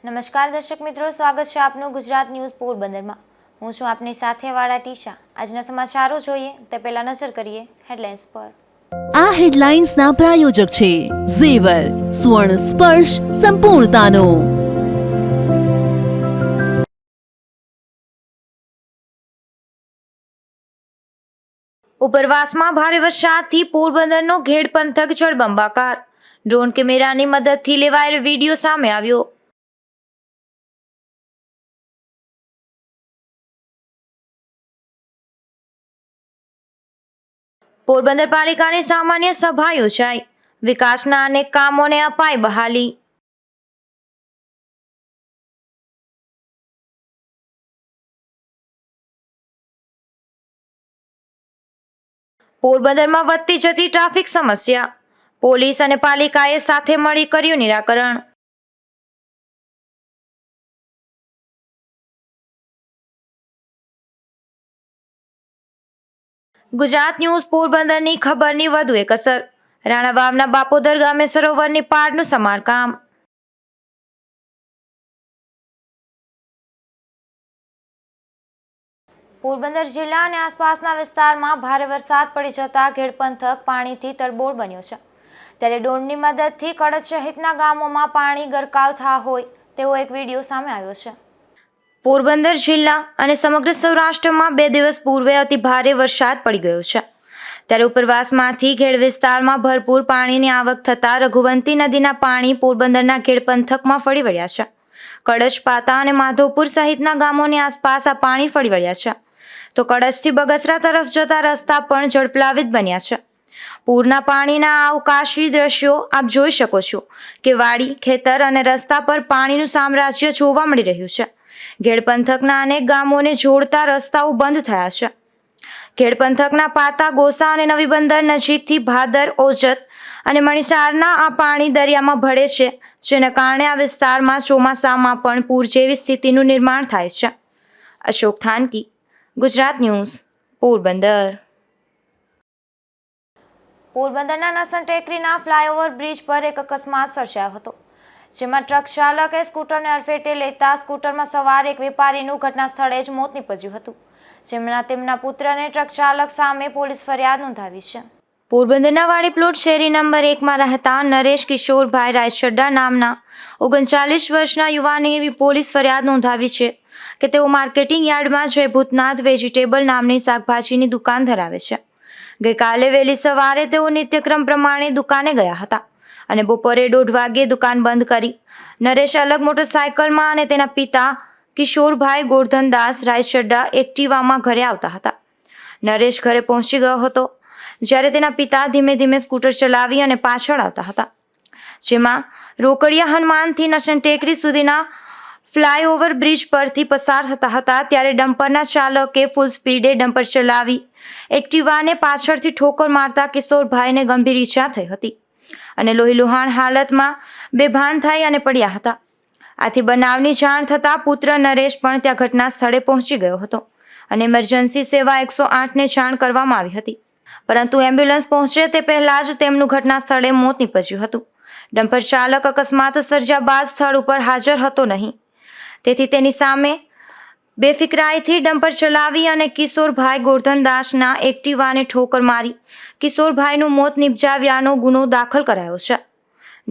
નમસ્કાર દર્શક મિત્રો, સ્વાગત છે આપનું ગુજરાત ન્યૂઝ પોરબંદરમાં। હું છું આપની સાથે વાળા ટીશા। આજના સમાચારો જોઈએ તે પહેલા નજર કરીએ હેડલાઇન્સ પર। આ હેડલાઇન્સના પ્રાયોજક છે ઝેવર, સ્વર્ણ સ્પર્શ સંપૂર્ણતાનો। ઉપરવાસમાં ભારે વરસાદથી પોરબંદરનો ઘેડ પંથક જળબંબાકાર। ડ્રોન કેમેરાની મદદથી લેવાયેલો વિડીયો સામે આવ્યો। પોરબંદર પાલિકાની સામાન્ય સભા યોજાઈ। વિકાસના અનેક કામોને અપાઈ બહાલી। પોરબંદરમાં વધતી જતી ટ્રાફિક સમસ્યા। પોલીસ અને પાલિકાએ સાથે મળી કર્યું નિરાકરણ। ગુજરાત ન્યૂઝ પોરબંદરની ખબરની વધુ એક અસર। રાણાવાવના બાપોદર ગામે સરોવરની પાળનું સમારકામ। પોરબંદર જિલ્લા અને આસપાસના વિસ્તારમાં ભારે વરસાદ પડી જતા ઘેડ પંથક પાણીથી તરબોળ બન્યો છે। ત્યારે ડ્રોનની મદદથી કડચ સહિતના ગામોમાં પાણી ગરકાવ થયા હોય તેવો એક વિડીયો સામે આવ્યો છે। પોરબંદર જિલ્લા અને સમગ્ર સૌરાષ્ટ્રમાં 2 દિવસ પૂર્વે અતિ ભારે વરસાદ પડી ગયો છે। ત્યારે ઉપરવાસમાંથી ઘેડ વિસ્તારમાં ભરપૂર પાણીની આવક થતા રઘુવંતી નદીના પાણી પોરબંદરના ઘેડ પંથકમાં ફરી વળ્યા છે। કડચ, પાતા અને માધવપુર સહિતના ગામોની આસપાસ આ પાણી ફરી વળ્યા છે। તો કડચથી બગસરા તરફ જતા રસ્તા પણ જળપ્લાવિત બન્યા છે। પૂરના પાણીના અવકાશી દ્રશ્યો આપ જોઈ શકો છો કે વાડી, ખેતર અને રસ્તા પર પાણીનું સામ્રાજ્ય જોવા મળી રહ્યું છે। ઘેડ પંથકના અનેક ગામોને જોડતા રસ્તાઓ બંધ થયા છે। ઘેડ પંથકના પાતા, ગોસા અને નવી બંદર નજીકથી ભાદર, ઓજત અને મણીસારના આ પાણી દરિયામાં ભળે છે, જેના કારણે આ વિસ્તારમાં ચોમાસામાં પણ પૂર જેવી સ્થિતિનું નિર્માણ થાય છે। અશોક થાનકી, ગુજરાત ન્યૂઝ, પોરબંદર। પોરબંદરના નસન ટેકરીના ફ્લાયઓવર બ્રિજ પર એક અકસ્માત સર્જાયો હતો, જેમાં ટ્રક ચાલકે સ્કૂટરને અડફેટે લેતા સ્કૂટરમાં સવાર એક વેપારીનું ઘટના સ્થળે જ મોત નીપજ્યું હતું, જેમના તેમના પુત્રને ટ્રક ચાલક સામે પોલીસ ફરિયાદ નોંધાવી છે। પોરબંદરના વાડી પ્લોટ શેરી નંબર 1માં રહેતા નરેશ કિશોરભાઈ રાયચડ્ડા નામના 39 વર્ષના યુવાને એવી પોલીસ ફરિયાદ નોંધાવી છે કે તેઓ માર્કેટિંગ યાર્ડમાં જય ભૂતનાથ વેજીટેબલ નામની શાકભાજીની દુકાન ધરાવે છે। ગઈકાલે વહેલી સવારે તેઓ નિત્યક્રમ પ્રમાણે દુકાને ગયા હતા અને બપોરે 1:30 વાગ્યે દુકાન બંધ કરી નરેશ અલગ મોટરસાયકલમાં અને તેના પિતા કિશોરભાઈ ગોરધનદાસ રાયચડ્ડા એક્ટિવામાં ઘરે આવતા હતા। નરેશ ઘરે પહોંચી ગયો હતો, જ્યારે તેના પિતા ધીમે ધીમે સ્કૂટર ચલાવી અને પાછળ આવતા હતા, જેમાં રોકડિયા હનુમાનથી નસન ટેકરી સુધીના ફ્લાયઓવર બ્રિજ પરથી પસાર થતા હતા ત્યારે ડમ્પરના ચાલકે ફૂલ સ્પીડે ડમ્પર ચલાવી એક્ટિવાને પાછળથી ઠોકર મારતા કિશોરભાઈને ગંભીર ઈજા થઈ હતી અને લોહીલુહાણ હાલતમાં બેભાન થઈ અને પડ્યા હતા। આથી બનાવની જાણ થતાં પુત્ર નરેશ પણ ત્યાં ઘટના સ્થળે પહોંચી ગયો હતો અને ઇમરજન્સી સેવા 108ને જાણ કરવામાં આવી હતી, પરંતુ એમ્બ્યુલન્સ પહોંચે તે પહેલા જ તેમનું ઘટના સ્થળે મોત નીપજ્યું હતું। ડમ્પર ચાલક અકસ્માત સર્જ્યા બાદ સ્થળ ઉપર હાજર હતો નહીં, તેથી તેની સામે બેફિકરાઈથી ડમ્પર ચલાવી અને કિશોરભાઈ ગોરધનદાસના એક્ટિવાને ઠોકર મારી કિશોરભાઈનું મોત નિપજાવ્યાનો ગુનો દાખલ કરાયો છે।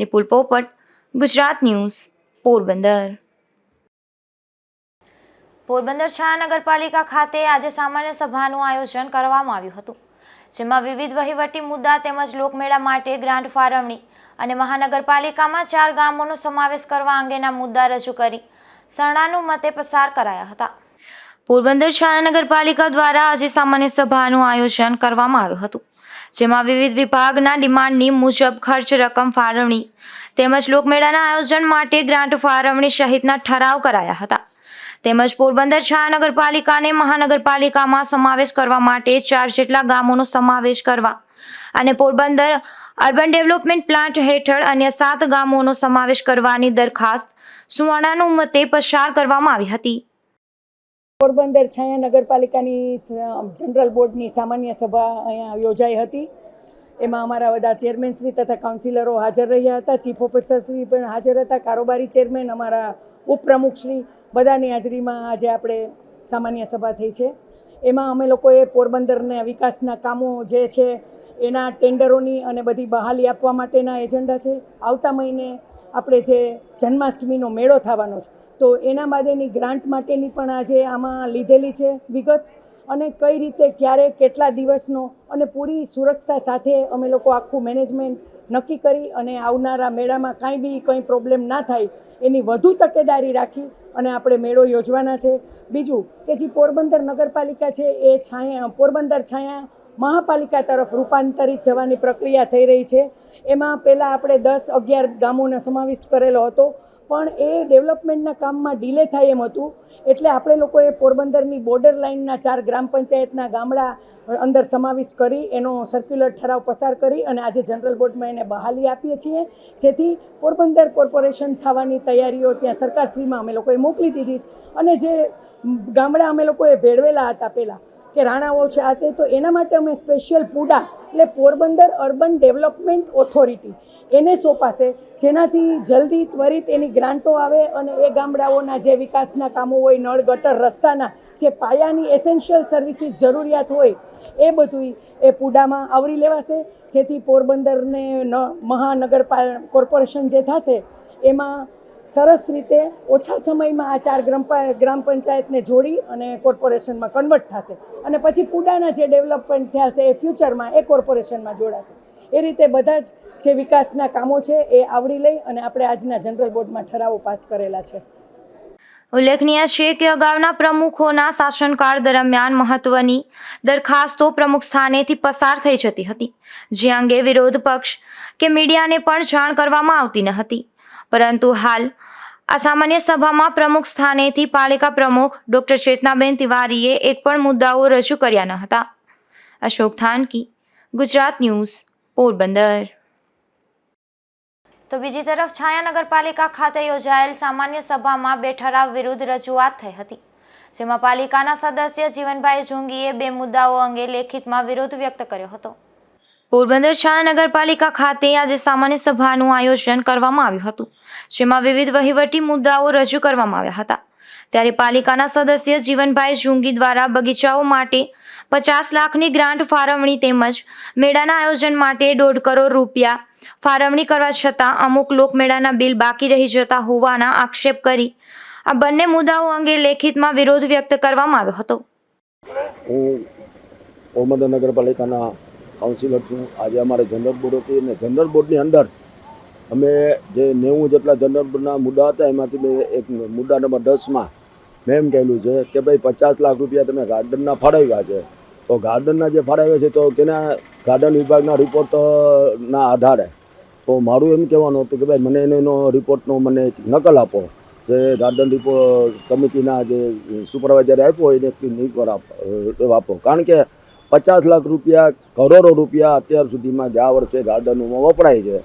નિપુલ પોપટ, ગુજરાત ન્યૂઝ, પોરબંદર। પોરબંદર છાયા નગરપાલિકા ખાતે આજે સામાન્ય સભાનું આયોજન કરવામાં આવ્યું હતું, જેમાં વિવિધ વહીવટી મુદ્દા તેમજ લોકમેળા માટે ગ્રાન્ટ ફાળવણી અને મહાનગરપાલિકામાં 4 ગામોનો સમાવેશ કરવા અંગેના મુદ્દા રજૂ કરી સર્વાનુમતે પસાર કરાયા હતા। પોરબંદર છાયા નગરપાલિકા દ્વારા આજે સામાન્ય સભાનું આયોજન કરવામાં આવ્યું હતું, જેમાં વિવિધ વિભાગના ડિમાન્ડની મુજબ ખર્ચ રકમ ફાળવણી તેમજ લોકમેળાના આયોજન માટે ગ્રાન્ટ ફાળવણી સહિતના ઠરાવ કરાયા હતા। તેમજ પોરબંદર છાયા નગરપાલિકાને મહાનગરપાલિકામાં સમાવેશ કરવા માટે 4 જેટલા ગામોનો સમાવેશ કરવા અને પોરબંદર અર્બન ડેવલપમેન્ટ પ્લાન્ટ હેઠળ અન્ય 7 ગામોનો સમાવેશ કરવાની દરખાસ્ત સર્વાનુમતે પસાર કરવામાં આવી હતી। પોરબંદર છાયા નગરપાલિકાની જનરલ બોર્ડની સામાન્ય સભા અહીંયા યોજાઈ હતી। એમાં અમારા બધા ચેરમેનશ્રી તથા કાઉન્સિલરો હાજર રહ્યા હતા, ચીફ ઓફિસરશ્રી પણ હાજર હતા, કારોબારી ચેરમેન, અમારા ઉપપ્રમુખશ્રી, બધાની હાજરીમાં આજે આપણે સામાન્ય સભા થઈ છે. એમાં અમે લોકોએ પોરબંદરના વિકાસના કામો જે છે એના ટેન્ડરોની અને બધી બહાલી આપવા માટેના એજન્ડા છે. આવતા મહિને આપણે જે જન્માષ્ટમીનો મેળો થવાનો છે તો એના માટેની ગ્રાન્ટ માટેની પણ આજે આમાં લીધેલી છે વિગત, અને કઈ રીતે ક્યારે કેટલા દિવસનો અને પૂરી સુરક્ષા સાથે અમે લોકો આખું મેનેજમેન્ટ નક્કી કરી અને આવનારા મેળામાં કાંઈ બી કંઈ પ્રોબ્લેમ ના થાય એની વધુ તકેદારી રાખી અને આપણે મેળો યોજવાના છે. બીજું કે જે પોરબંદર નગરપાલિકા છે એ પોરબંદર છાયા મહાપાલિકા તરફ રૂપાંતરિત થવાની પ્રક્રિયા થઈ રહી છે. એમાં પહેલાં આપણે 10-11 ગામોનો સમાવિષ્ટ કરેલો હતો, પણ એ ડેવલપમેન્ટના કામમાં ડિલે થાય એમ હતું, એટલે આપણે લોકોએ પોરબંદરની બોર્ડર લાઇનના 4 ગ્રામ પંચાયતના ગામડા અંદર સમાવિષ્ટ કરી એનો સર્ક્યુલર ઠરાવ પસાર કરી અને આજે જનરલ બોર્ડમાં એને બહાલી આપીએ છીએ, જેથી પોરબંદર કોર્પોરેશન થવાની તૈયારીઓ ત્યાં સરકારશ્રીમાં અમે લોકોએ મોકલી દીધી છે. અને જે ગામડા અમે લોકોએ ભેળવેલા હતા પહેલાં કે રાણાઓ છે આ તે, તો એના માટે અમે સ્પેશિયલ પૂડા એટલે પોરબંદર અર્બન ડેવલપમેન્ટ ઓથોરિટી એને સોંપાશે, જેનાથી જલ્દી ત્વરિત એની ગ્રાન્ટો આવે અને એ ગામડાઓના જે વિકાસના કામો હોય, નળ ગટર રસ્તાના જે પાયાની એસેન્શિયલ સર્વિસીસ જરૂરિયાત હોય એ બધું એ પૂડામાં આવરી લેવાશે, જેથી પોરબંદરને મહાનગરપાલિકા કોર્પોરેશન જે થશે એમાં સરસ રીતે ઓછા સમયમાં આ 4 ગ્રામ પંચાયતને જોડી અને કોર્પોરેશનમાં કન્વર્ટ થશે અને પછી પૂડાના જે ડેવલપમેન્ટ થયા છે એ ફ્યુચરમાં એ કોર્પોરેશનમાં જોડાશે. એ રીતે બધા જ જે વિકાસના કામો છે એ આવરી લઈ અને આપણે આજના જનરલ બોર્ડમાં ઠરાવો પાસ કરેલા છે. ઉલ્લેખનીય છે કે અગાઉના પ્રમુખોના શાસનકાળ દરમિયાન મહત્વની દરખાસ્તો પ્રમુખ સ્થાનેથી પસાર થઈ જતી હતી, જે અંગે વિરોધ પક્ષ કે મીડિયાને પણ જાણ કરવામાં આવતી ન હતી. પરંતુ હાલ આ સામાન્ય સભામાં પ્રમુખ સ્થાનેથી પાલિકા પ્રમુખ ડોક્ટર ચેતનાબેન તિવારીએ એક પણ મુદ્દાઓ રજૂ કર્યા ન હતા. અશોક થાનકી, ગુજરાત ન્યૂઝ, પોરબંદર. તો બીજી તરફ છાયા નગરપાલિકા ખાતે યોજાયેલ સામાન્ય સભામાં 2 ઠરાવ વિરુદ્ધ રજૂઆત થઈ હતી, જેમાં પાલિકાના સદસ્ય જીવનભાઈ જોંગીએ 2 મુદ્દાઓ અંગે લેખિતમાં વિરોધ વ્યક્ત કર્યો હતો. પોરબંદર છાયા નગરપાલિકા ખાતે આજે સામાન્ય સભાનું આયોજન કરવામાં આવ્યું હતું, જેમાં વિવિધ વહીવટી મુદ્દાઓ રજૂ કરવામાં આવ્યા હતા. ત્યારે પાલિકાના સદસ્ય જીવનભાઈ જોંગી દ્વારા બગીચાઓ માટે 50 લાખની ગ્રાન્ટ ફાળવણી તેમજ મેળાના આયોજન માટે 1.5 કરોડ રૂપિયા ફાળવણી કરવા છતાં અમુક લોકમેળાના બિલ બાકી રહી જતા હોવાના આક્ષેપ કરી આ બંને મુદ્દાઓ અંગે લેખિતમાં વિરોધ વ્યક્ત કરવામાં આવ્યો હતો. હું પોરબંદર નગરપાલિકાના કાઉન્સિલર છું. આજે અમારે જનરલ બોર્ડ હતી અને જનરલ બોર્ડની અંદર અમે જે 90 જેટલા જનરલ બોર્ડના મુદ્દા હતા એમાંથી એક મુદ્દા નંબર 10માં મેં એમ કહેલું છે કે ભાઈ 50 લાખ રૂપિયા તમે ગાર્ડનના ફાળવ્યા છે, તો ગાર્ડનના જે ફાળવ્યા છે તો તેના ગાર્ડન વિભાગના રિપોર્ટના આધારે તો મારું એમ કહેવાનું હતું કે ભાઈ મને એનો રિપોર્ટનો મને એક નકલ આપો, જે ગાર્ડન રિપોર્ટ કમિટીના જે સુપરવાઇઝરે આપ્યો હોય એને આપો. કારણ કે 50 લાખ રૂપિયા, કરોડો રૂપિયા અત્યાર સુધીમાં ગયા વર્ષે ગાર્ડનોમાં વપરાય છે,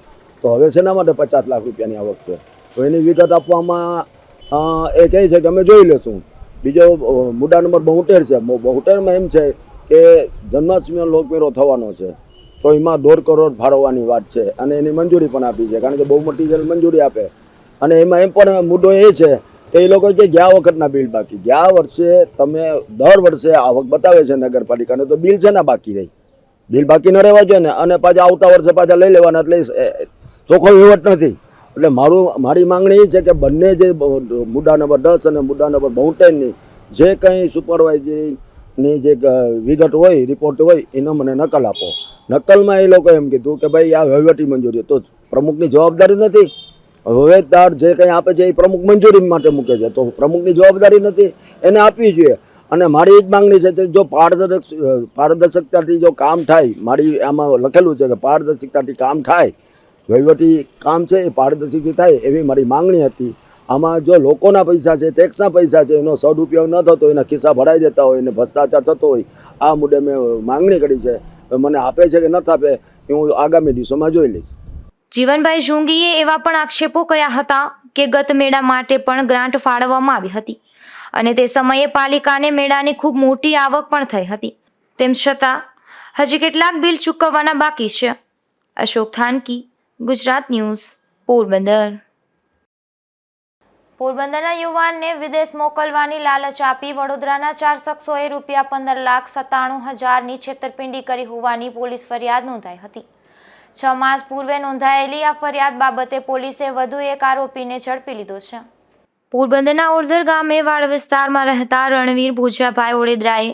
તો હવે શેના માટે 50 લાખ રૂપિયાની આવક છે? તો એની વિગત આપવામાં એ કહે છે કે અમે જોઈ લેશું. બીજો મુદ્દા નંબર 72 છે. 72માં એમ છે કે જન્માષ્ટમીનો લોકમેળો થવાનો છે, તો એમાં 1.5 કરોડ ફાળવવાની વાત છે અને એની મંજૂરી પણ આપી છે, કારણ કે બહુ મોટી મંજૂરી આપે. અને એમાં એમ પણ મુદ્દો એ છે કે એ લોકો જે ગયા વખતના બિલ બાકી, ગયા વર્ષે તમે દર વર્ષે આવક બતાવે છે નગરપાલિકાને, તો બિલ છે ને બાકી રહી, બિલ બાકી ન રહેવા જોઈએ ને, અને પાછા આવતા વર્ષે પાછા લઈ લેવાના, એટલે ચોખ્ખો વહીવટ નથી. એટલે મારી માંગણી એ છે કે બંને જે મુદ્દા નંબર 10 અને મુદ્દા નંબર 72ની જે કંઈ સુપરવાઇઝરીની જે વિગત હોય, રિપોર્ટ હોય, એનો મને નકલ આપો. નકલમાં એ લોકો એમ કીધું કે ભાઈ આ વહીવટી મંજૂરી, તો પ્રમુખની જવાબદારી નથી. વહીવટદાર જે કંઈ આપે છે એ પ્રમુખ મંજૂરી માટે મૂકે છે, તો પ્રમુખની જવાબદારી નથી, એને આપવી જોઈએ. અને મારી એ જ માંગણી છે કે જો પારદર્શકતાથી જો કામ થાય, મારી આમાં લખેલું છે કે પારદર્શકતાથી કામ થાય, વહીવટી કામ છે એ પારદર્શિકથી થાય, એવી મારી માંગણી હતી. આમાં જો લોકોના પૈસા છે, ટેક્સના પૈસા છે, એનો સદુપયોગ ન થતો, એના ખિસ્સા ભરાઈ જતા હોય, એને ભ્રષ્ટાચાર થતો હોય, આ મુદ્દે મેં માંગણી કરી છે. મને આપે છે કે નથી આપે એ હું આગામી દિવસોમાં જોઈ લઈશ. જીવનભાઈ જોંગીએ એવા પણ આક્ષેપો કર્યા હતા કે ગત મેળા માટે પણ ગ્રાન્ટ ફાળવવામાં આવી હતી અને તે સમયે પાલિકાને મેળાની ખૂબ મોટી આવક પણ થઈ હતી. તેમ છતાં હજી કેટલાક બિલ ચૂકવવાના બાકી છે. અશોક થાનકી, ગુજરાત ન્યૂઝ, પોરબંદર. પોરબંદરના યુવાનને વિદેશ મોકલવાની લાલચ આપી વડોદરાના 4 શખ્સોએ ₹15,97,000ની છેતરપિંડી કરી હોવાની પોલીસ ફરિયાદ નોંધાઈ હતી. 6 માસ પૂર્વે નોંધાયેલી આ ફરિયાદ બાબતે પોલીસે વધુ એક આરોપીને ઝડપી લીધો છે. પોરબંદરના ઓરદર ગામે વાડ વિસ્તારમાં રહેતા રણવીર ભોજાભાઈ ઓળેદરાએ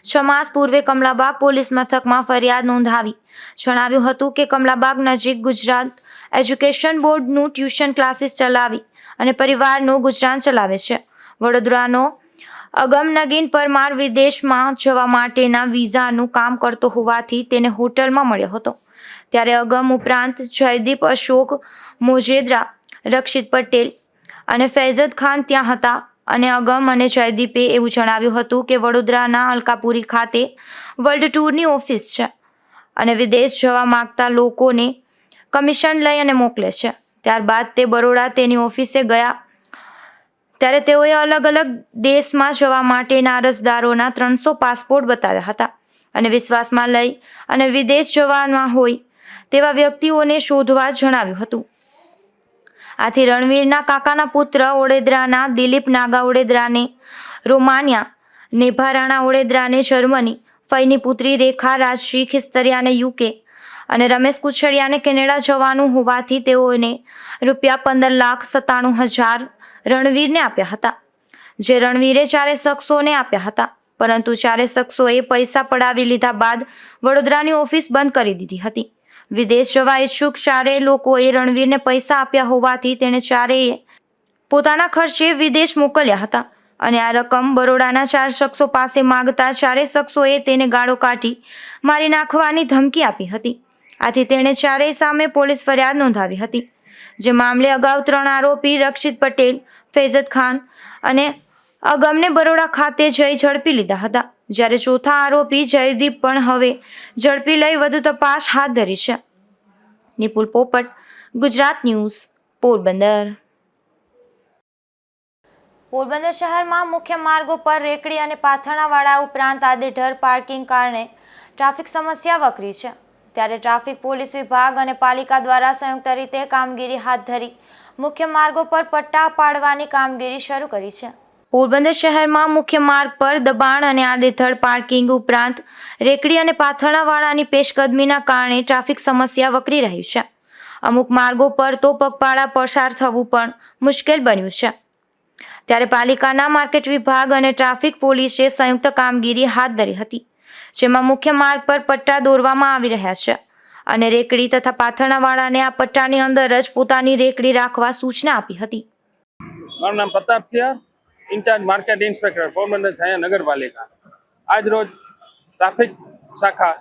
6 માસ પૂર્વે કમલાબાગ પોલીસ મથકમાં ફરિયાદ નોંધાવી જણાવ્યું હતું કે કમલાબાગ નજીક ગુજરાત એજ્યુકેશન બોર્ડનું ટ્યુશન ક્લાસીસ ચલાવી અને પરિવારનું ગુજરાન ચલાવે છે. વડોદરાનો અગમ નગીન પરમાર વિદેશમાં જવા માટેના વિઝાનું કામ કરતો હોવાથી તેને હોટલમાં મળ્યો હતો. ત્યારે અગમ ઉપરાંત જયદીપ અશોક મોજેદ્રા, રક્ષિત પટેલ અને ફૈઝદ ખાન ત્યાં હતા અને અગમ અને જયદીપે એવું જણાવ્યું હતું કે વડોદરાના અલકાપુરી ખાતે વર્લ્ડ ટૂરની ઓફિસ છે અને વિદેશ જવા માંગતા લોકોને કમિશન લઈ અને મોકલે છે. ત્યારબાદ તે બરોડા તેની ઓફિસે ગયા ત્યારે તેઓએ અલગ અલગ દેશમાં જવા માટેના અરજદારોના 300 પાસપોર્ટ બતાવ્યા હતા અને વિશ્વાસમાં લઈ અને વિદેશ જવાના હોય તેવા વ્યક્તિઓને શોધવા જણાવ્યું હતું. આથી રણવીરના કાકાના પુત્ર ઓળેદરાના દિલીપ નાગા ઓળેદરાને રોમાનિયા, નેભા રાણા ઓળેદરાને જર્મની, ફઈની પુત્રી રેખા રાજશી ખિસ્તરિયાને UK અને રમેશ કુછડિયાને કેનેડા જવાનું હોવાથી તેઓને ₹15,97,000 રણવીરને આપ્યા હતા, જે રણવીરે 4 શખ્સોને આપ્યા હતા. પરંતુ 4 શખ્સોએ પૈસા પડાવી લીધા બાદ વડોદરાની ઓફિસ બંધ કરી દીધી હતી. વિદેશ જવા ઈચ્છુક 4 લોકોએ રણવીરને પૈસા આપ્યા હોવાથી તેણે 4એ પોતાના ખર્ચે વિદેશ મોકલ્યા હતા અને આ રકમ બરોડાના 4 શખ્સો પાસે માંગતા 4 શખ્સોએ તેને ગાળો કાઢી મારી નાખવાની ધમકી આપી હતી. આથી તેણે 4 સામે પોલીસ ફરિયાદ નોંધાવી હતી, જે મામલે અગાઉ 3 આરોપી રક્ષિત પટેલ, ફૈઝદ ખાન અને અગમને બરોડા ખાતે જઈ ઝડપી લીધા હતા. જ્યારે ચોથા આરોપી જયદીપ પણ હવે ઝડપી લઈ વધુ તપાસ હાથ ધરી છે. નિપુલ પોપટ, ગુજરાત ન્યૂઝ, પોરબંદર. પોરબંદર શહેરમાં મુખ્ય માર્ગો પર રેકડી અને પાથરણાવાળા ઉપરાંત આડેધડ પાર્કિંગ કારણે ટ્રાફિક સમસ્યા વકરી છે. ત્યારે ટ્રાફિક પોલીસ વિભાગ અને પાલિકા દ્વારા સંયુક્ત રીતે કામગીરી હાથ ધરી મુખ્ય માર્ગો પર પટ્ટા પાડવાની કામગીરી શરૂ કરી છે. પોરબંદર શહેરમાં મુખ્ય માર્ગ પર દબાણ અને આડેધડ પાર્કિંગ ઉપરાંત રેકડી અને પાથરણાવાળાની પેશકદમીના કારણે ટ્રાફિક સમસ્યા વકરી રહી છે. અમુક માર્ગો પર તો પગપાળા પસાર થવું પણ મુશ્કેલ બન્યું છે. ત્યારે પાલિકાના માર્કેટ વિભાગ અને ટ્રાફિક પોલીસે સંયુક્ત કામગીરી હાથ ધરી હતી, જેમાં મુખ્ય માર્ગ પર પટ્ટા દોરવામાં આવી રહ્યા છે અને રેકડી તથા પાથરણાવાળાને આ પટ્ટાની અંદર જ પોતાની રેકડી રાખવા સૂચના આપી હતી. મારું નામ Pratap Singh, in charge market inspector Porbandar છાયા નગરપાલિકા. આજ રોજ ટ્રાફિક શાખા,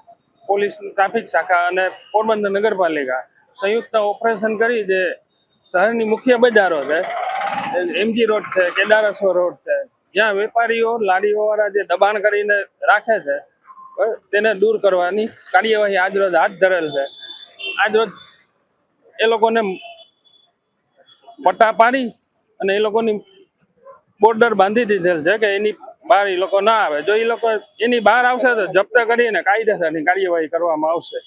પોલીસ ટ્રાફિક શાખા અને પોરબંદર નગરપાલિકા સંયુક્ત ઓપરેશન કરી જે શહેરની મુખ્ય બજારો છે, MG રોડ છે, કેદારેશ્વર રોડ છે, જ્યાં વેપારીઓ લારીઓવાળા જે દબાણ કરીને રાખે છે તેને દૂર કરવાની કાર્યવાહી આજરોજ હાથ ધરેલ છે. આજરોજ એ લોકોને પટ્ટા પાડી અને એ લોકોની બોર્ડર બાંધી દીધેલ છે કે એની બહાર એ લોકો ના આવે. જો એ લોકો એની બહાર આવશે તો જપ્ત કરીને કાયદેસરની કાર્યવાહી કરવામાં આવશે.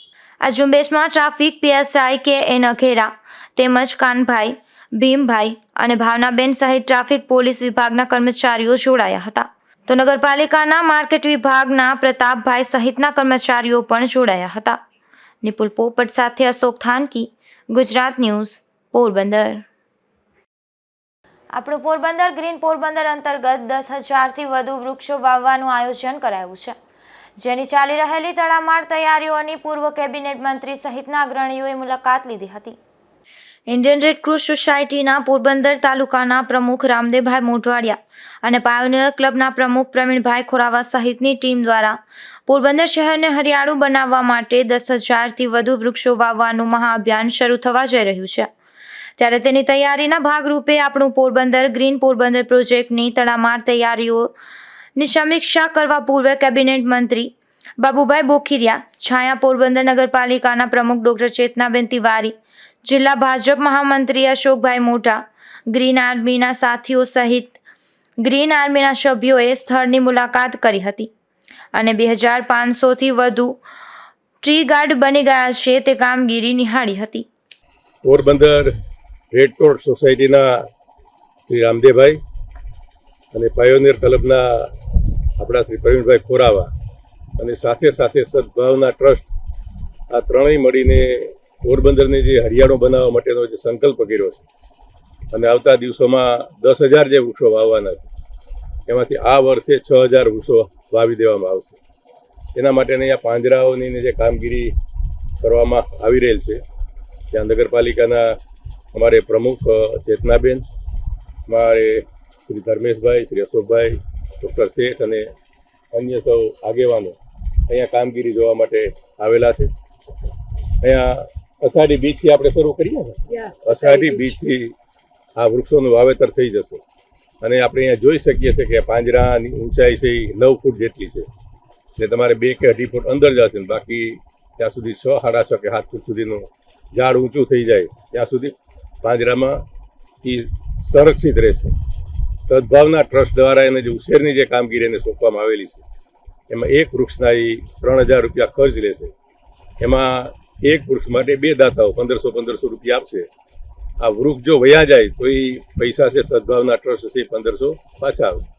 આ ઝુંબેશમાં ટ્રાફિક PSI KN અખેરા તેમજ કાનભાઈ, ભીમભાઈ અને ભાવનાબેન સહિત ટ્રાફિક પોલીસ વિભાગના કર્મચારીઓ જોડાયા હતા. તો નગરપાલિકાના માર્કેટ વિભાગના પ્રતાપભાઈ સહિતના કર્મચારીઓ પણ જોડાયા હતા. નિપુલ પોપટ સાથે અશોક થાનકી, ગુજરાત ન્યૂઝ, પોરબંદર. આપણું પોરબંદર ગ્રીન પોરબંદર અંતર્ગત 10,000થી વધુ વૃક્ષો વાવવાનું આયોજન કરાયું છે, જેની ચાલી રહેલી તડામાર તૈયારીઓની પૂર્વ કેબિનેટ મંત્રી સહિતના અગ્રણીઓએ મુલાકાત લીધી હતી. ઇન્ડિયન રેડ ક્રોસ સોસાયટીના પોરબંદર તાલુકાના પ્રમુખ રામદેવભાઈ મોઢવાડિયા અને પાયોનિયર ક્લબના પ્રમુખ પ્રવીણભાઈ ખોરાવા સહિતની ટીમ દ્વારા પોરબંદર શહેરને હરિયાળું બનાવવા માટે 10,000થી વધુ વૃક્ષો વાવવાનું મહાઅભિયાન શરૂ થવા જઈ રહ્યું છે. ત્યારે તેની તૈયારીના ભાગરૂપે આપણું પોરબંદર ગ્રીન પોરબંદર પ્રોજેક્ટની તડામાર તૈયારીઓની સમીક્ષા કરવા પૂર્વ કેબિનેટ મંત્રી બાબુભાઈ બોખીરિયા, છાયા પોરબંદર નગરપાલિકાના પ્રમુખ ડોક્ટર ચેતનાબેન તિવારી, જિલ્લા ભાજપ મહામંત્રી અશોકભાઈ મોટા, ગ્રીન આર્મીના સાથીઓ સહિત ગ્રીન આર્મીના સભ્યોએ સ્થળની મુલાકાત કરી હતી અને 2,500થી વધુ ટ્રી ગાર્ડ બની ગયા છે તે કામગીરી નિહાળી હતી. પોરબંદર રેડ ક્રોસ સોસાયટીના શ્રી રામદેવભાઈ અને પાયોનિયર ક્લબના આપણા શ્રી પ્રવીણભાઈ ખોરાવા અને સાથે સાથે સદભાવના ટ્રસ્ટ આ ત્રણેય મળીને પોરબંદરને જે હરિયાળો બનાવવા માટેનો જે સંકલ્પ કર્યો છે અને આવતા દિવસોમાં 10,000 જે વૃક્ષો વાવવાના છે એમાંથી આ વર્ષે 6,000 વૃક્ષો વાવી દેવામાં આવશે. એના માટેની આ પાંજરાઓની જે કામગીરી કરવામાં આવી રહેલ છે ત્યાં નગરપાલિકાના અમારે પ્રમુખ ચેતનાબેન, અમારે શ્રી ધર્મેશભાઈ, શ્રી અશોકભાઈ, ડૉક્ટર શેઠ અને અન્ય સૌ આગેવાનો અહીંયા કામગીરી જોવા માટે આવેલા છે. અહીંયા અષાઢી બીજથી આપણે શરૂ કરીએ ને, અષાઢી બીજથી આ વૃક્ષોનું વાવેતર થઈ જશે અને આપણે અહીંયા જોઈ શકીએ છીએ કે પાંજરાની ઊંચાઈ છે એ 9 ફૂટ જેટલી છે. એટલે તમારે 2 કે 2.5 ફૂટ અંદર જશે ને બાકી ત્યાં સુધી 6, 6.5 કે 7 ફૂટ સુધીનું ઝાડ ઊંચું થઈ જાય ત્યાં સુધી પાંજરામાં એ સંરક્ષિત રહેશે. સદભાવના ટ્રસ્ટ દ્વારા એને જે ઉછેરની જે કામગીરી એને સોંપવામાં આવેલી છે એમાં એક વૃક્ષના એ 3,000 રૂપિયા ખર્ચ લેશે. એમાં એક વૃક્ષ માટે 2 દાતાઓ 1,500 રૂપિયા આપશે. આ વૃક્ષ જો વયા જાય તો એ પૈસા છે સદભાવના ટ્રસ્ટ છે 1,500 પાછા આવશે.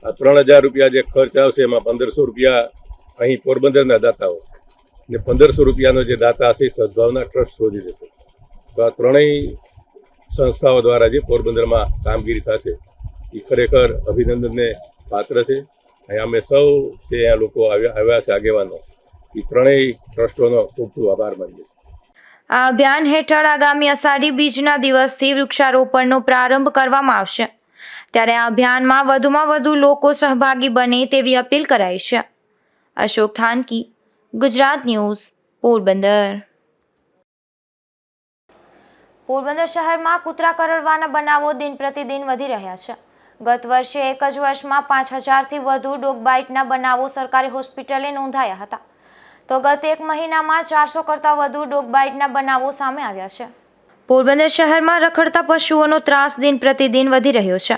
આ 3,000 રૂપિયા જે ખર્ચ આવશે એમાં 1,500 રૂપિયા અહીં પોરબંદરના દાતાઓ ને 1,500 રૂપિયાનો જે દાતા હશે સદભાવના ટ્રસ્ટ શોધી દેશે. તો આ ત્રણેય સંસ્થાઓ દ્વારા જે પોરબંદરમાં કામગીરી થશે એ ખરેખર અભિનંદનને પાત્ર છે. અહીંયા અમે સૌ જે અહીંયા લોકો આવ્યા છે આગેવાનો એ ત્રણેય ટ્રસ્ટોનો ખૂબ ખૂબ આભાર માનીએ. આ અભિયાન હેઠળ આગામી અષાઢી બીજના દિવસથી વૃક્ષારોપણનો પ્રારંભ કરવામાં આવશે. ત્યારે આ અભિયાનમાં વધુમાં વધુ લોકો સહભાગી બને તેવી અપીલ કરાઈ છે. અશોક થાનકી, ગુજરાત ન્યૂઝ, પોરબંદર. પોરબંદર શહેરમાં કૂતરા કરડવાના બનાવો દિન પ્રતિદિન વધી રહ્યા છે. ગત વર્ષે એક જ વર્ષમાં 5,000થી વધુ ડોગ બાઇટના બનાવો સરકારી હોસ્પિટલે નોંધાયા હતા. તો ગત એક મહિનામાં 400 કરતાં વધુ ડોગ બાઇટના બનાવો સામે આવ્યા છે. પોરબંદર શહેરમાં રખડતા પશુઓનો ત્રાસ દિન પ્રતિદિન વધી રહ્યો છે.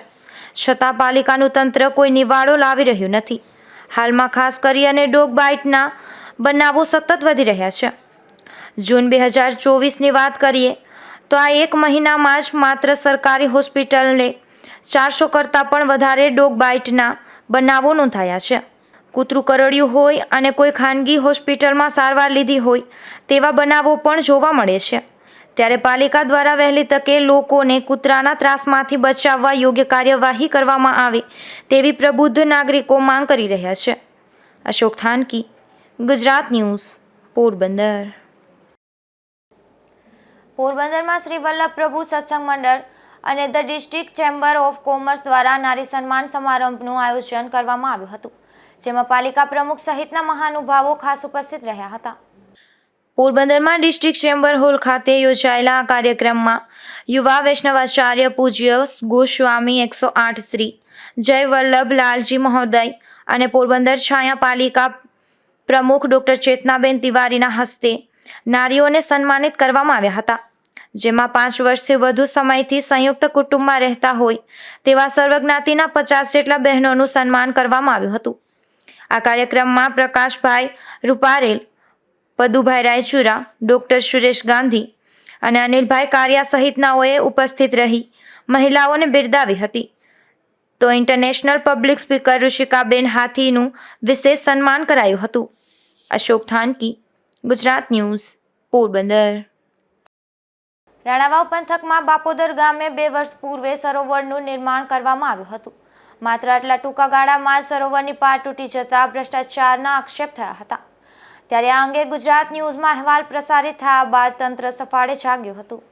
છતાં પાલિકાનું તંત્ર કોઈ નિવાડો લાવી રહ્યું નથી. હાલમાં ખાસ કરીને ડોગ બાઇટના બનાવો સતત વધી રહ્યા છે. જૂન 2024ની વાત કરીએ તો આ એક મહિનામાં જ માત્ર સરકારી હોસ્પિટલને 400 કરતાં પણ વધારે ડોગ બાઇટના બનાવો નોંધાયા છે. કૂતરું કરડ્યું હોય અને કોઈ ખાનગી હોસ્પિટલમાં સારવાર લીધી હોય તેવા બનાવો પણ જોવા મળે છે. ત્યારે પાલિકા દ્વારા વહેલી તકે લોકોને કૂતરાના ત્રાસમાંથી બચાવવા યોગ્ય કાર્યવાહી કરવામાં આવે તેવી પ્રબુદ્ધ નાગરિકો માંગ કરી રહ્યા છે. અશોક થાનકી, ગુજરાત ન્યૂઝ, પોરબંદર. પોરબંદરમાં શ્રી વલ્લભ પ્રભુ સત્સંગ મંડળ અને the district chamber of commerce દ્વારા નારી સન્માન સમારંભનું આયોજન કરવામાં આવ્યું હતું, જેમાં પાલિકા પ્રમુખ સહિતના મહાનુભાવો ખાસ ઉપસ્થિત રહ્યા હતા. પોરબંદરમાં ડિસ્ટ્રિક્ટ ચેમ્બર હોલ ખાતે યોજાયેલા આ કાર્યક્રમમાં યુવા વૈષ્ણવાચાર્ય પૂજ્ય ગોસ્વામી 108 શ્રી જય વલ્લભ લાલજી મહોદય અને પોરબંદર છાયા પાલિકા પ્રમુખ ડૉક્ટર ચેતનાબેન તિવારીના હસ્તે નારીઓને સન્માનિત કરવામાં આવ્યા હતા. જેમાં 5 વર્ષથી વધુ સમયથી સંયુક્ત કુટુંબમાં રહેતા હોય તેવા સર્વજ્ઞાતિના 50 જેટલા બહેનોનું સન્માન કરવામાં આવ્યું હતું. આ કાર્યક્રમમાં પ્રકાશભાઈ રૂપારેલ, પદુભાઈ રાયચુરા, ડૉક્ટર સુરેશ ગાંધી અને અનિલભાઈ કારિયા સહિતનાઓએ ઉપસ્થિત રહી મહિલાઓને બિરદાવી હતી. તો ઇન્ટરનેશનલ પબ્લિક સ્પીકર ઋષિકાબેન હાથીનું વિશેષ સન્માન કરાયું હતું. અશોક થાનકી, ગુજરાત ન્યૂઝ, પોરબંદર. રાણાવાવ પંથકમાં બાપોદર ગામે 2 વર્ષ પૂર્વે સરોવરનું નિર્માણ કરવામાં આવ્યું હતું. માત્ર આટલા ટૂંકા ગાળામાં જ સરોવરની પાળ તૂટી જતા ભ્રષ્ટાચારના આક્ષેપ થયા હતા. ત્યારે આ અંગે ગુજરાત ન્યૂઝમાં અહેવાલ પ્રસારિત થયા બાદ તંત્ર સફાળે જાગ્યું હતું.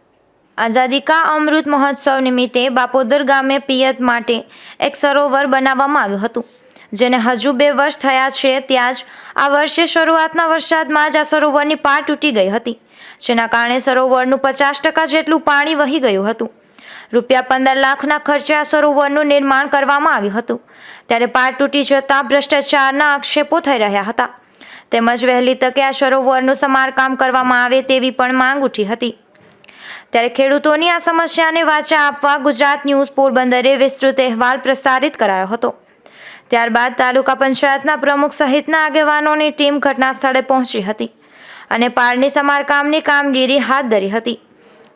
આઝાદી કા અમૃત મહોત્સવ નિમિત્તે બાપોદર ગામે પિયત માટે એક સરોવર બનાવવામાં આવ્યું હતું, જેને હજુ 2 વર્ષ થયા છે. ત્યાં જ આ વર્ષે શરૂઆતના વરસાદમાં જ આ સરોવરની પાળ તૂટી ગઈ હતી, જેના કારણે સરોવરનું 50% જેટલું પાણી વહી ગયું હતું. રૂપિયા 15 લાખના ખર્ચે આ સરોવરનું નિર્માણ કરવામાં આવ્યું હતું. ત્યારે પાળ તૂટી જતાં ભ્રષ્ટાચારના આક્ષેપો થઈ રહ્યા હતા. તેમજ વહેલી તકે આ સરોવરનું સમારકામ કરવામાં આવે તેવી પણ માંગ ઉઠી હતી. ત્યારે ખેડૂતોની આ સમસ્યાને વાચા આપવા ગુજરાત ન્યૂઝ પોરબંદરે વિસ્તૃત અહેવાલ પ્રસારિત કરાયો હતો. ત્યારબાદ તાલુકા પંચાયતના પ્રમુખ સહિતના આગેવાનોની ટીમ ઘટના સ્થળે પહોંચી હતી અને પાળની સમારકામની કામગીરી હાથ ધરી હતી.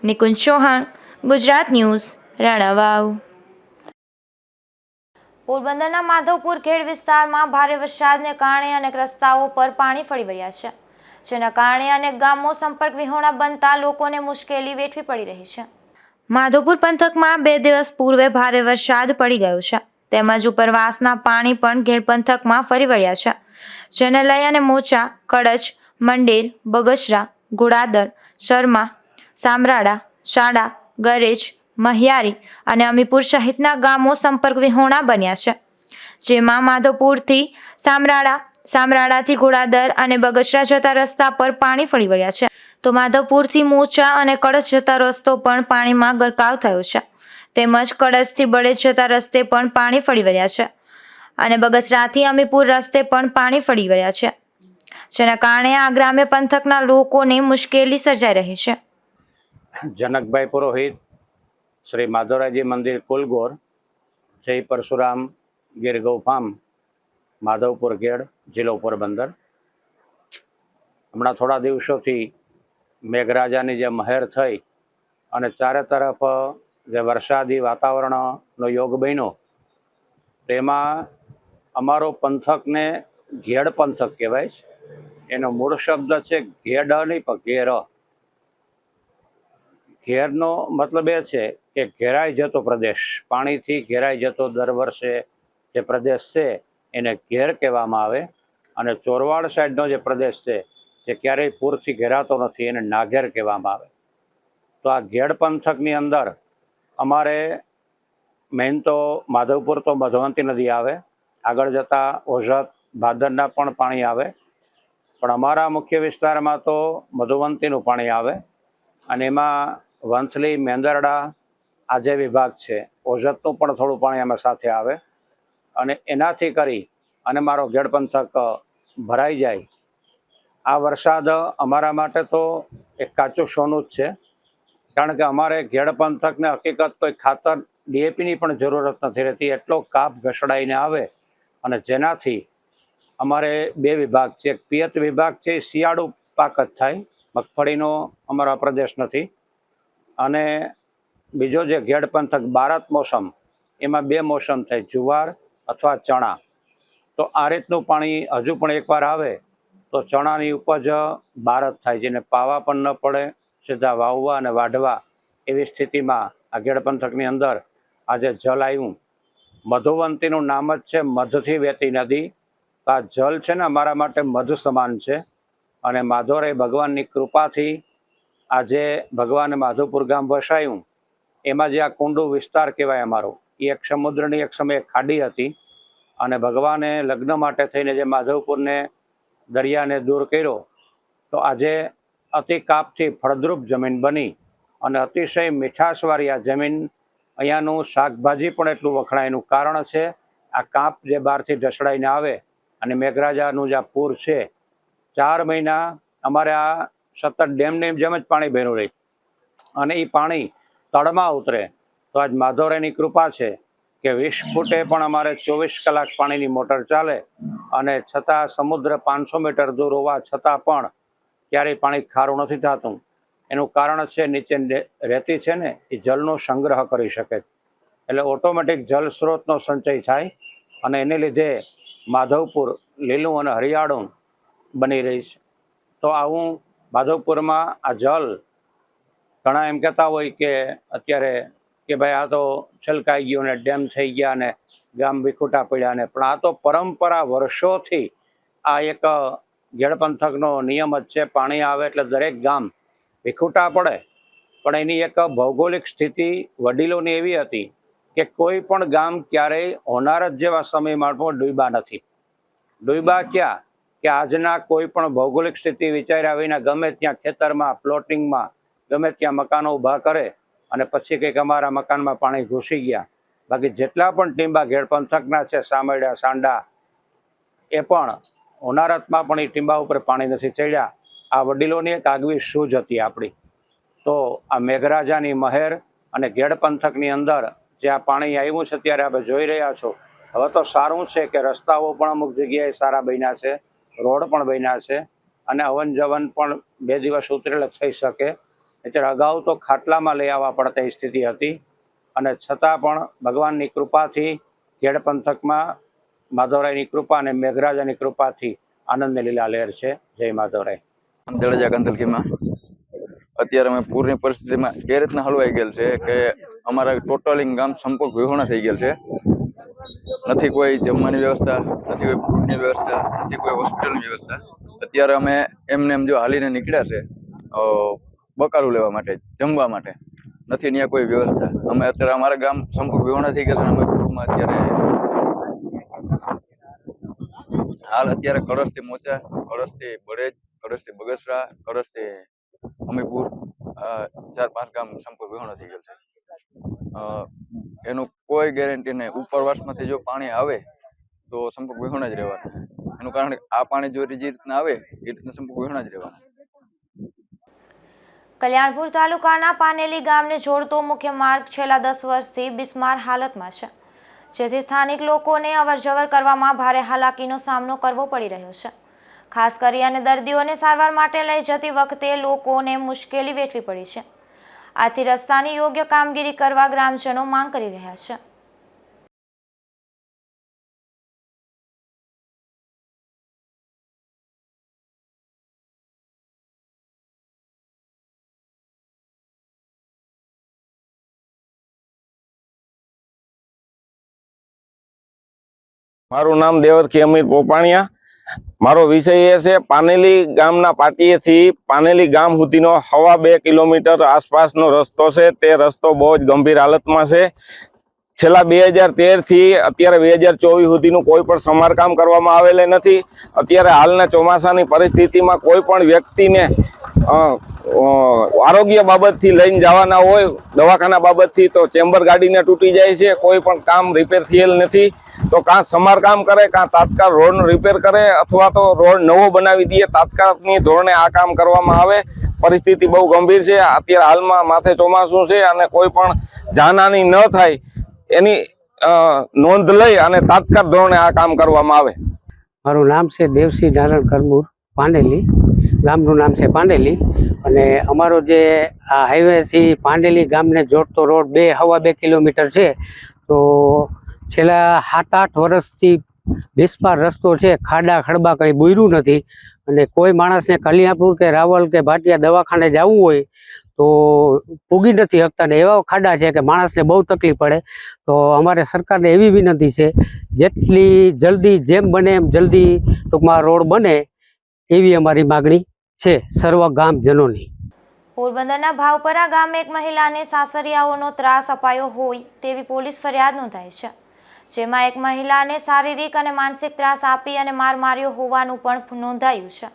નિકુંજ ચૌહાણ, ગુજરાત ન્યૂઝ, રાણાવાવ. પોરબંદરના માધવપુર ખેડ વિસ્તારમાં ભારે વરસાદને કારણે અનેક રસ્તાઓ પર પાણી ફરી વળ્યા છે, જેના કારણે અનેક ગામો સંપર્ક વિહોણા બનતા લોકોને મુશ્કેલી વેઠવી પડી રહી છે. માધવપુર પંથકમાં 2 દિવસ પૂર્વે ભારે વરસાદ પડી ગયો છે, તેમજ ઉપરવાસના પાણી પણ ખેડ પંથકમાં ફરી વળ્યા છે, જેને લઈ અને મોચા, કડચ, મંડેર, બગસરા, ઘોડાદર, શર્મા, સામરાળા, શાડા, ગરેજ, મહિયારી અને અમીપુર સહિતના ગામો સંપર્ક વિહોણા બન્યા છે, જેમાં માધવપુરથી સામરાળા, સામરાળાથી ઘોડાદર અને બગસરા જતા રસ્તા પર પાણી ફરી વળ્યા છે, તો માધવપુરથી મોચા અને કળશ જતા રસ્તો પણ પાણીમાં ગરકાવ થયો છે, તેમજ કળશથી બળેજ જતા રસ્તે પણ પાણી ફરી વળ્યા છે અને બગસરાથી અમીપુર રસ્તે પણ પાણી ફરી વળ્યા છે, જેના કારણે આ ગ્રામ્ય પંથકના લોકોને મુશ્કેલી સર્જાઈ રહી છે. જનકભાઈ પુરોહિત, શ્રી માધવરાયજી મંદિર કુલગોર, જય પરશુરામ ગીર ગૌ ફાર્મ, માધવપુર ખેડ, જિલ્લો પોરબંદર. હમણાં થોડા દિવસોથી મેઘરાજાની જે મહેર થઈ અને ચારે તરફ જે વરસાદી વાતાવરણનો યોગ બન્યો, તેમાં અમારો પંથકને ઘેડ પંથક કહેવાય છે. એનો મૂળ શબ્દ છે ઘેડ નહીં પણ ઘેર. ઘેરનો મતલબ એ છે કે ઘેરાઈ જતો પ્રદેશ, પાણીથી ઘેરાઈ જતો દર વર્ષે જે પ્રદેશ છે એને ઘેર કહેવામાં આવે, અને ચોરવાડ સાઈડનો જે પ્રદેશ છે જે ક્યારેય પૂરથી ઘેરાતો નથી એને નાઘેર કહેવામાં આવે. તો આ ઘેડ પંથકની અંદર અમારે મેઇન તો માધવપુર તો મધવંતી નદી આવે, આગળ જતાં ઓઝત, ભાદરના પણ પાણી આવે, પણ અમારા મુખ્ય વિસ્તારમાં તો મધુવંતીનું પાણી આવે, અને એમાં વંથલી, મેંદરડા આ જે વિભાગ છે, ઓઝતનું પણ થોડું પાણી એમાં સાથે આવે, અને એનાથી કરી અને મારો ઘેડ પંથક ભરાઈ જાય. આ વરસાદ અમારા માટે તો એક કાચું સોનું જ છે, કારણ કે અમારે ઘેડ પંથકને હકીકત કોઈ ખાતર ડીએપીની પણ જરૂરત નથી રહેતી, એટલો કાપ ઘસડાઈને આવે, અને જેનાથી અમારે 2 વિભાગ છે. એક પિયત વિભાગ છે, એ શિયાળુ પાક જ થાય, મગફળીનો અમારો પ્રદેશ નથી, અને બીજો જે ઘેડ પંથક બારત મોસમ, એમાં 2 મોસમ થાય, જુવાર અથવા ચણા. તો આ રીતનું પાણી હજુ પણ એકવાર આવે તો ચણાની ઉપજ બારત થાય, જેને પાવા પણ ન પડે, સીધા વાવવા અને વાઢવા એવી સ્થિતિમાં આ ઘેડ પંથકની અંદર આજે જલ આવ્યું. મધુવંતીનું નામ જ છે મધથી વહેતી નદી. આ જલ છે ને અમારા માટે મધ સમાન છે, અને માધવરાય ભગવાનની કૃપાથી આજે ભગવાને માધવપુર ગામ વસાયું, એમાં જે આ કુંડુ વિસ્તાર કહેવાય અમારો, એ એક સમુદ્રની એક સમયે ખાડી હતી, અને ભગવાને લગ્ન માટે થઈને જે માધવપુરને દરિયાને દૂર કર્યો, તો આજે અતિ કાપથી ફળદ્રુપ જમીન બની, અને અતિશય મીઠાશવાળી આ જમીન, અહીંયાનું શાકભાજી પણ એટલું વખણાય. એનું કારણ છે આ કાપ જે બહારથી ઢસડાઈને આવે, અને મેઘરાજાનું જે આ પૂર છે, 4 મહિના અમારે આ સતત ડેમની જેમ જ પાણી ભર્યું રહે, અને એ પાણી તળમાં ઉતરે. તો આજ માધવરાયની કૃપા છે કે 20 ફૂટે પણ અમારે 24 કલાક પાણીની મોટર ચાલે, અને છતાં સમુદ્ર 500 મીટર દૂર હોવા છતાં પણ ક્યારેય પાણી ખારું નથી થતું. એનું કારણ છે નીચે રેતી છે ને, એ જલનો સંગ્રહ કરી શકે, એટલે ઓટોમેટિક જલ સ્ત્રોતનો સંચય થાય, અને એને લીધે માધવપુર લીલું અને હરિયાળું બની રહી છે. તો આવું માધવપુરમાં આ જલ, ઘણા એમ કહેતા હોય કે અત્યારે કે ભાઈ આ તો છલકાઈ ગયું ને ડેમ થઈ ગયા ને ગામ વિખૂટા પડ્યા ને, પણ આ તો પરંપરા વર્ષોથી આ એક ઘેડ પંથકનો નિયમ જ છે. પાણી આવે એટલે દરેક ગામ વિખૂટા પડે, પણ એની એક ભૌગોલિક સ્થિતિ વડીલોની એવી હતી કે કોઈ પણ ગામ ક્યારેય હોનારત જેવા સમયમાં પણ ડૂબ્યા નથી. ડૂબ્યા ક્યાં કે આજના કોઈ પણ ભૌગોલિક સ્થિતિ વિચાર્યા વિના ગમે ત્યાં ખેતરમાં, પ્લોટિંગમાં, ગમે ત્યાં મકાનો ઊભા કરે, અને પછી કંઈક અમારા મકાનમાં પાણી ઘૂસી ગયા. બાકી જેટલા પણ ટીંબા ઘેડ પંથકના છે, સામરડા, સાંડા, એ પણ હોનારતમાં પણ એ ટીંબા ઉપર પાણી નથી ચડ્યા. આ વડીલોની એક આગવી સૂઝ હતી આપણી. તો આ મેઘરાજાની મહેર અને ઘેડ પંથકની અંદર જે આ પાણી આવ્યું છે, ત્યારે આપણે જોઈ રહ્યા છો. હવે તો સારું છે કે રસ્તાઓ પણ અમુક જગ્યાએ સારા બન્યા છે, રોડ પણ બન્યા છે, અને અવન જવન પણ 2 દિવસ ઉતરેલ થઈ શકે. એટલે અગાઉ તો ખાટલામાં લઈ આવવા પડતી સ્થિતિ હતી, અને છતાં પણ ભગવાનની કૃપાથી ખેડ પંથકમાં માધવરાયની કૃપા અને મેઘરાજાની કૃપાથી આનંદની લીલા લહેર છે. જય માધવરાય. જડેજા કંથલકીમાં અત્યારે અમે પૂરની પરિસ્થિતિમાં એ રીતના હલવાઈ ગયેલ છે કે અમારા ટોટલી ગામ સંપૂર્ણ વિહોણા થઈ ગયેલ છે. નથી કોઈ જમવાની વ્યવસ્થા, નથી કોઈ ફૂડની વ્યવસ્થા, નથી કોઈ હોસ્પિટલની વ્યવસ્થા. અત્યારે અમે એમને એમ જો હાલીને નીકળ્યા છે બકાલું લેવા માટે, જમવા માટે, નથી ત્યાં કોઈ વ્યવસ્થા. અમે અત્યારે અમારા ગામ સંપૂર્ણ વિહોણા થઈ ગયા છે. અમે ગ્રુપમાં અત્યારે હાલ અત્યારે કળશથી મોચા, કળશથી બળેજ, કળશથી બગસરા, કળશથી અમીપુર 4-5 ગામ સંપૂર્ણ વિહોણા થઈ ગયેલ છે. એનું કોઈ ગેરંટી નહીં. ઉપરવાસમાંથી જો પાણી આવે તો સંપૂર્ણ વિહોણા જ રહેવાના. એનું કારણ આ પાણી જો જે રીતના આવે એ રીતના સંપૂર્ણ વિહોણા જ રહેવાના. કલ્યાણપુર તાલુકાના પાનેલી ગામને જોડતો મુખ્ય માર્ગ છેલ્લા 10 વર્ષથી બિસ્માર હાલતમાં છે, જેથી સ્થાનિક લોકોને અવરજવર કરવામાં ભારે હાલાકીનો સામનો કરવો પડી રહ્યો છે. ખાસ કરી અને દર્દીઓને સારવાર માટે લઈ જતી વખતે લોકોને મુશ્કેલી વેઠવી પડી છે. આથી રસ્તાની યોગ્ય કામગીરી કરવા ગ્રામજનો માંગ કરી રહ્યા છે. મારું નામ દેવરખી અમીર પોપાણિયા. મારો વિષય એ છે પાનેલી ગામના પાટીએથી પાનેલી ગામ સુધીનો 2.5 કિલોમીટર આસપાસનો રસ્તો છે. તે રસ્તો બહુ જ ગંભીર હાલતમાં છે. છેલ્લા 2013 થી અત્યારે 2024 સુધીનું કોઈ પણ સમારકામ કરવામાં આવેલ નથી. અત્યારે હાલના ચોમાસાની પરિસ્થિતિમાં કોઈ પણ વ્યક્તિને આરોગ્ય બાબતથી લઈને જવાના હોય, દવાખાના બાબતથી, તો ચેમ્બર ગાડીને તૂટી જાય છે. કોઈ પણ કામ રિપેર થયેલ નથી. તો કાં સમારકામ કરે, કાં તાત્કાલ રોડનું રિપેર કરે, અથવા તો રોડ નવો બનાવી દઈએ. તાત્કાલિકની ધોરણે આ કામ કરવામાં આવે. પરિસ્થિતિ બહુ ગંભીર છે. અત્યારે હાલમાં માથે ચોમાસું છે અને કોઈ પણ જાનહાની ન થાય એની નોંધ લઈ અને તાત્કાલિક ધોરણે આ કામ કરવામાં આવે. મારું નામ છે દેવસિંહ નારાયણ કરમુર, પાંડેલી. ગામનું નામ છે પાંડેલી. અને અમારો જે આ હાઈવેથી પાંડેલી ગામને જોડતો રોડ 2.5 કિલોમીટર છે. તો છેલ્લા 7-8 વર્ષથી બિસ્માર રસ્તો છે. ખાડા ખડબા કંઈ બુર્યું નથી. અને કોઈ માણસને કલ્યાણપુર કે રાવલ કે ભાટિયા દવાખાને જવું હોય તો પૂગી નથી શકતા. ને એવા ખાડા છે કે માણસને બહુ તકલીફ પડે. તો અમારે સરકારને એવી વિનંતી છે, જેટલી જલ્દી જેમ બને એમ જલ્દી ટૂંકમાં રોડ બને એવી અમારી માગણી છે સર્વ ગામજનોની. પોરબંદરના ભાવપરા ગામે એક મહિલાને સાસરિયાઓનો ત્રાસ અપાયો હોય તેવી પોલીસ ફરિયાદ નોંધાઈ છે, જેમાં એક મહિલાને શારીરિક અને માનસિક ત્રાસ આપી અને માર માર્યો હોવાનું પણ નોંધાયું છે.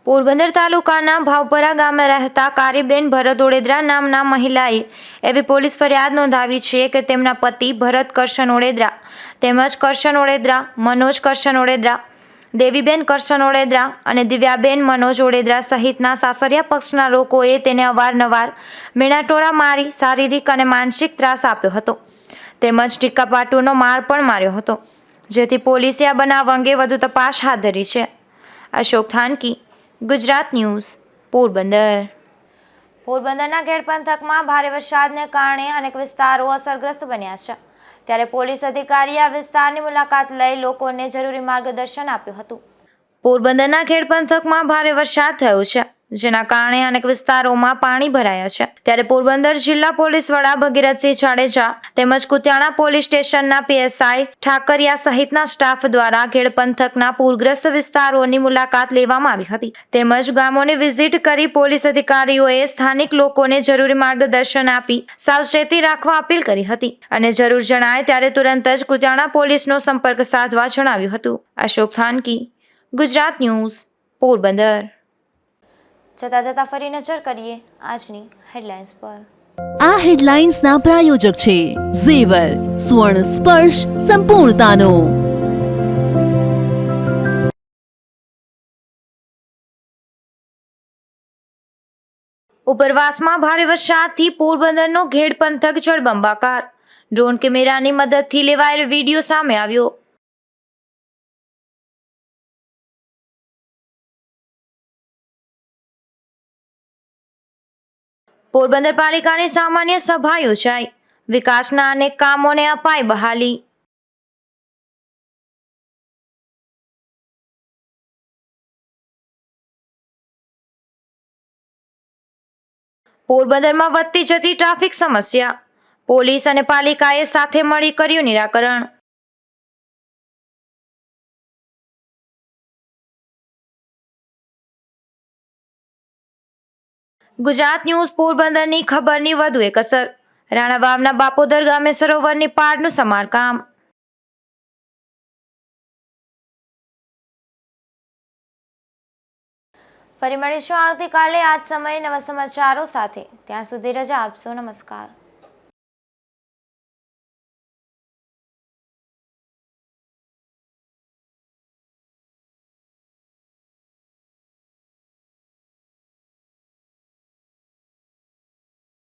પોરબંદર તાલુકાના ભાવપરા ગામે રહેતા કારીબેન ભરત ઓડેદરા નામના મહિલાએ એવી પોલીસ ફરિયાદ નોંધાવી છે કે તેમના પતિ ભરત કરશન ઓડેદરા તેમજ કરશન ઓડેદરા, મનોજ કરશન ઓડેદરા, દેવીબેન કરશન ઓડેદરા અને દિવ્યાબેન મનોજ ઓડેદરા સહિતના સાસરિયા પક્ષના લોકોએ તેને અવારનવાર મીણાટોરા મારી શારીરિક અને માનસિક ત્રાસ આપ્યો હતો, તેમજ ટીકાપાટુનો માર પણ માર્યો હતો, જેથી પોલીસે આ બનાવ અંગે વધુ તપાસ હાથ ધરી છે. અશોક થાનકી, ગુજરાત ન્યૂઝ, પોરબંદર. પોરબંદરના ઘેડ પંથકમાં ભારે વરસાદને કારણે અનેક વિસ્તારો અસરગ્રસ્ત બન્યા છે, ત્યારે પોલીસ અધિકારીએ આ વિસ્તારની મુલાકાત લઈ લોકોને જરૂરી માર્ગદર્શન આપ્યું હતું. પોરબંદરના ઘેડ પંથકમાં ભારે વરસાદ થયો છે, જેના કારણે અનેક વિસ્તારોમાં પાણી ભરાયા છે. ત્યારે પોરબંદર જિલ્લા પોલીસ વડા ભગીરથસિંહ જાડેજા તેમજ કુતિયાણા પોલીસ સ્ટેશનના પીએસઆઈ ઠાકરિયા સહિતના સ્ટાફ દ્વારા ઘેડ પંથકના પૂરગ્રસ્ત વિસ્તારોની મુલાકાત લેવામાં આવી હતી, તેમજ ગામોની વિઝિટ કરી પોલીસ અધિકારીઓએ સ્થાનિક લોકોને જરૂરી માર્ગદર્શન આપી સાવચેતી રાખવા અપીલ કરી હતી અને જરૂર જણાય ત્યારે તુરંત જ કુતિયાણા પોલીસનો સંપર્ક સાધવા જણાવ્યું હતું. અશોક થાનકી, ગુજરાત ન્યૂઝ, પોરબંદર. જતા જતા ફરી નજર કરીએ આજની હેડલાઇન્સ પર. આ હેડલાઇન્સના પ્રાયોજક છે ઝેવર, સુવર્ણ સ્પર્શ સંપૂર્ણતાનો. ઉપરવાસમાં ભારે વરસાદથી પોરબંદરનો ઘેડ પંથક જળબંબાકાર. ડ્રોન કેમેરાની મદદથી લેવાયેલો વિડીયો સામે આવ્યો. પોરબંદર પાલિકાની સામાન્ય સભા યોજાઈ, વિકાસના અનેક કામોને અપાઈ બહાલી. પોરબંદરમાં વધતી જતી ટ્રાફિક સમસ્યા, પોલીસ અને પાલિકાએ સાથે મળી કર્યું નિરાકરણ. ગુજરાત ન્યૂઝ પોરબંદરની ખબરની વધુ એક અસર, રાણાવાવના બાપોદર ગામે સરોવરની પાળનું સમારકામ. ફરી મળીશું આવતીકાલે આ જ સમયે નવા સમાચારો સાથે. ત્યાં સુધી રજા આપશો. નમસ્કાર.